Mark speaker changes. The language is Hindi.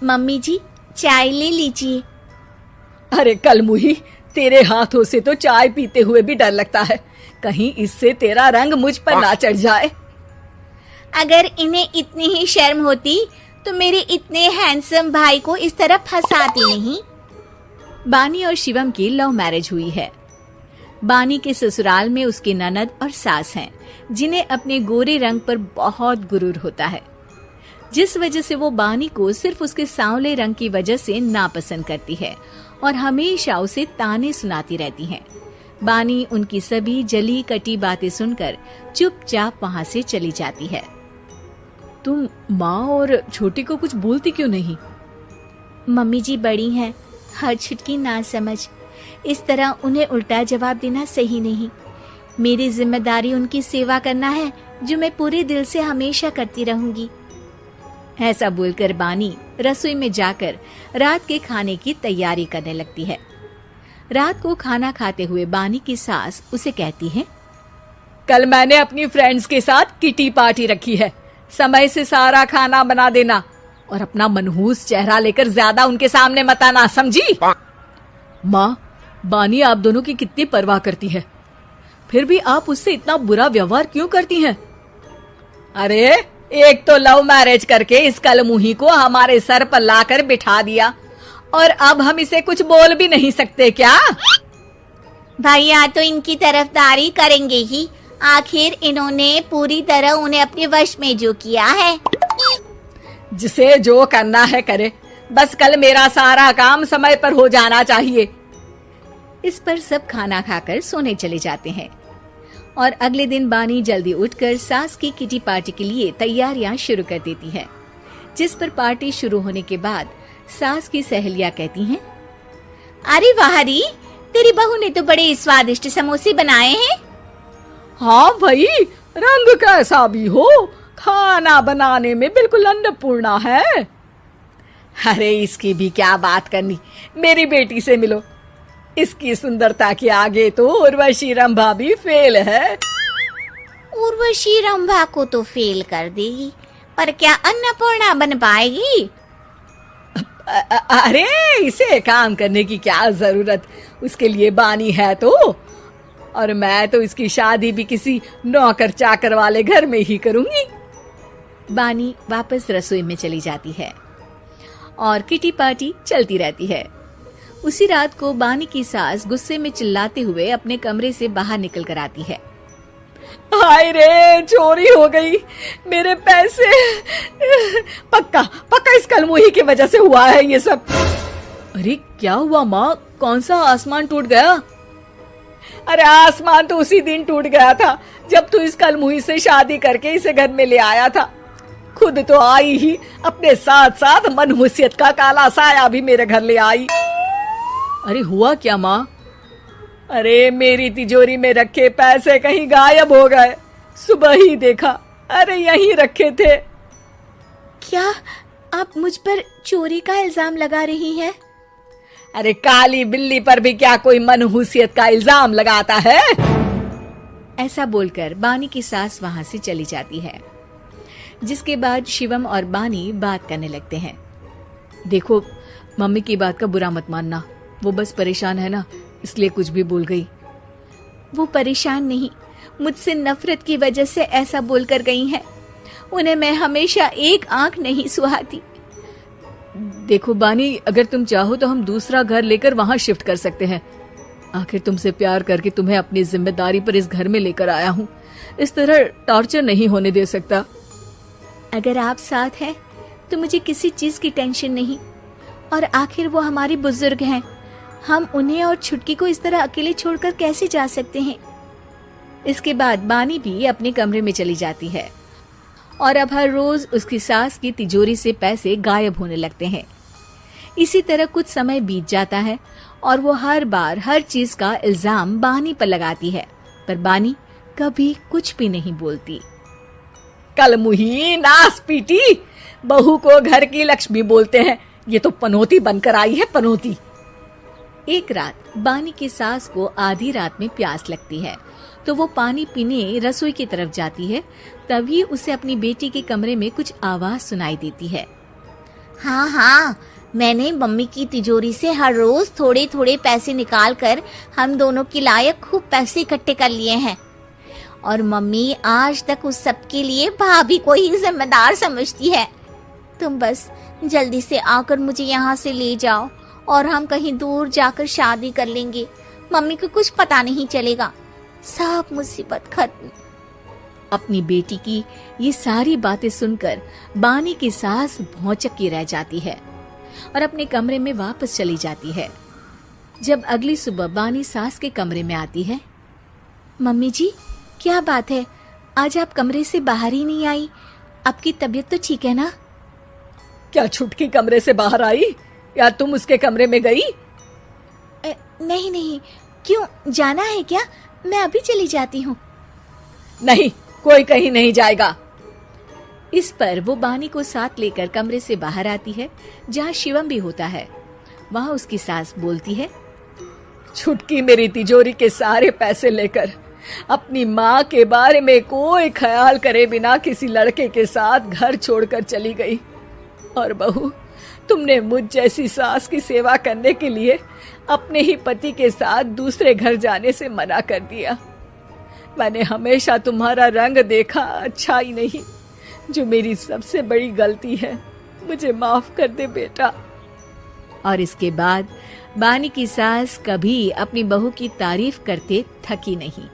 Speaker 1: मम्मी जी, चाय ले लीजिए।
Speaker 2: अरे कलमुही, तेरे हाथों से तो चाय पीते हुए भी डर लगता है, कहीं इससे तेरा रंग मुझ पर ना चढ़ जाए।
Speaker 1: अगर इन्हें इतनी ही शर्म होती तो मेरे इतने हैंडसम भाई को इस तरह फंसाती नहीं।
Speaker 3: बानी और शिवम की लव मैरिज हुई है। बानी के ससुराल में उसकी ननद और सास हैं, जिन्हें अपने गोरे रंग पर बहुत गुरूर होता है, जिस वजह से वो बानी को सिर्फ उसके सांवले रंग की वजह से नापसंद करती है और हमेशा उसे ताने सुनाती रहती हैं। बानी उनकी सभी जली कटी बातें सुनकर चुपचाप वहां से चली जाती है।
Speaker 2: तुम माँ और छोटी को कुछ बोलती क्यों नहीं?
Speaker 1: मम्मी जी बड़ी हैं, हर छुटकी ना समझ, इस तरह उन्हें उल्टा जवाब देना सही नहीं। मेरी जिम्मेदारी उनकी सेवा करना है, जो मैं पूरे दिल से हमेशा करती रहूंगी।
Speaker 3: ऐसा बोलकर बानी रसोई में जाकर रात के खाने की तैयारी करने लगती है। रात को खाना खाते हुए बानी की सास उसे कहती है,
Speaker 2: कल मैंने अपनी फ्रेंड्स के साथ किटी पार्टी रखी है, समय से सारा खाना बना देना और अपना मनहूस चेहरा लेकर ज्यादा उनके सामने मत आना, समझी? माँ, बानी आप दोनों की कितनी परवाह करती है, फिर भी आप उससे इतना बुरा व्यवहार क्यों करती हैं? अरे एक तो लव मैरिज करके इस कलमुही को हमारे सर पर लाकर बिठा दिया और अब हम इसे कुछ बोल भी नहीं सकते क्या?
Speaker 1: भैया तो इनकी तरफदारी करेंगे ही, आखिर इन्होंने पूरी तरह उन्हें अपने वश में जो किया है।
Speaker 2: जिसे जो करना है करे, बस कल मेरा सारा काम समय पर हो जाना चाहिए।
Speaker 3: इस पर सब खाना खाकर सोने चले जाते हैं और अगले दिन बानी जल्दी उठकर सास की किटी पार्टी के लिए तैयारियां शुरू कर देती है, जिस पर पार्टी शुरू होने के बाद सास की सहेलियां कहती हैं,
Speaker 1: अरे वाह री, तेरी बहू ने तो बड़े स्वादिष्ट समोसे बनाए हैं।
Speaker 2: हाँ भाई, रंग कैसा भी हो, खाना बनाने में बिल्कुल अन्नपूर्णा है। अरे इसकी भी क्या बात करनी, मेरी बेटी से मिलो, इसकी सुंदरता के आगे तो उर्वशी रंभा भी फेल है।
Speaker 1: उर्वशी रंभा को तो फेल कर देगी, पर क्या अन्नपूर्णा बन पाएगी?
Speaker 2: अरे इसे काम करने की क्या जरूरत, उसके लिए बानी है तो, और मैं तो इसकी शादी भी किसी नौकर चाकर वाले घर में ही करूंगी।
Speaker 3: बानी वापस रसोई में चली जाती है और किटी पार्टी चलती रहती है। उसी रात को बानी की सास गुस्से में चिल्लाते हुए अपने कमरे से बाहर निकल कर आती है।
Speaker 2: हाय रे, चोरी हो गई मेरे पैसे, पक्का पक्का इस कलमुही की वजह से हुआ है ये सब। अरे क्या हुआ माँ, कौन सा आसमान टूट गया? अरे आसमान तो उसी दिन टूट गया था जब तू इस कलमुही से शादी करके इसे घर में ले आया था। खुद तो आई ही, अपने साथ साथ मनहूसियत का काला साया भी मेरे घर ले आई। अरे हुआ क्या माँ? अरे मेरी तिजोरी में रखे पैसे कहीं गायब हो गए, सुबह ही देखा, अरे यहीं रखे थे।
Speaker 1: क्या आप मुझ पर चोरी का इल्जाम लगा रही हैं?
Speaker 2: अरे काली बिल्ली पर भी क्या कोई मनहूसियत का इल्जाम लगाता है?
Speaker 3: ऐसा बोलकर बानी की सास वहां से चली जाती है, जिसके बाद शिवम और बानी बात करने लगते हैं।
Speaker 2: देखो, मम्मी की बात का बुरा मत मानना, वो बस परेशान है ना, इसलिए कुछ भी बोल गई।
Speaker 1: वो परेशान नहीं, मुझसे नफरत की वजह से ऐसा बोलकर गई हैं। उन्हें मैं हमेशा एक आंख नहीं सुहाती।
Speaker 2: देखो बानी, अगर तुम चाहो तो हम दूसरा घर लेकर वहां शिफ्ट कर सकते हैं। आखिर तुमसे प्यार करके तुम्हें अपनी जिम्मेदारी पर इस घर में लेकर आया हूँ, इस तरह टॉर्चर नहीं होने दे सकता।
Speaker 1: अगर आप साथ हैं तो मुझे किसी चीज की टेंशन नहीं, और आखिर वो हमारी बुजुर्ग हैं, हम उन्हें और छुटकी को इस तरह अकेले छोड़कर कैसे जा सकते हैं?
Speaker 3: इसके बाद बानी भी अपने कमरे में चली जाती है और अब हर रोज उसकी सास की तिजोरी से पैसे गायब होने लगते हैं। इसी तरह कुछ समय बीत जाता है और वो हर बार हर चीज का इल्जाम बानी पर लगाती है, पर बानी कभी कुछ भी नहीं बोलती।
Speaker 2: कलमुही नास पीटी, बहू को घर की लक्ष्मी बोलते हैं, ये तो पनौती बनकर आई है, पनौती।
Speaker 3: एक रात बानी की सास को आधी रात में प्यास लगती है, तो वो पानी पीने रसोई की तरफ जाती है। तभी उसे अपनी बेटी के कमरे में कुछ आवाज सुनाई देती है।
Speaker 1: हाँ हाँ, मैंने मम्मी की तिजोरी से हर रोज थोड़े थोड़े पैसे निकाल कर हम दोनों के लायक खूब पैसे इकट्ठे कर लिए हैं। और मम्मी आज तक उस सब के लिए भाभी को ही जिम्मेदार समझती है। तुम बस जल्दी से आकर मुझे यहाँ से ले जाओ और हम कहीं दूर जाकर शादी कर लेंगे। मम्मी को कुछ पता नहीं चलेगा, सब मुसीबत खत्म।
Speaker 3: अपनी बेटी की ये सारी बातें सुनकर बानी की सास भौचक्की रह जाती है और अपने कमरे में वापस चली जाती है। जब अगली सुबह बानी सास के कमरे में आती है,
Speaker 1: मम्मी जी, क्या बात है, आज आप कमरे से बाहर ही नहीं आई? आपकी तबीयत तो ठीक है ना?
Speaker 2: क्या छुटकी कमरे से बाहर आई या तुम उसके कमरे में गई?
Speaker 1: नहीं नहीं, क्यों, जाना है क्या? मैं अभी चली जाती हूँ।
Speaker 2: नहीं, कोई कहीं नहीं जाएगा।
Speaker 3: इस पर वो बानी को साथ लेकर कमरे से बाहर आती है, जहाँ शिवम भी होता है। वहाँ उसकी सास बोलती है,
Speaker 2: छुटकी मेरी तिजोरी के सारे पैसे लेकर अपनी माँ के बारे में कोई ख्याल करे बिना किसी लड़के के साथ घर छोड़कर चली गई। और बहू, तुमने मुझ जैसी सास की सेवा करने के लिए अपने ही पति के साथ दूसरे घर जाने से मना कर दिया। मैंने हमेशा तुम्हारा रंग देखा अच्छा ही नहीं, जो मेरी सबसे बड़ी गलती है। मुझे माफ कर दे बेटा।
Speaker 3: और इसके बाद बानी की सास कभी अपनी बहू की तारीफ करते थकी नहीं।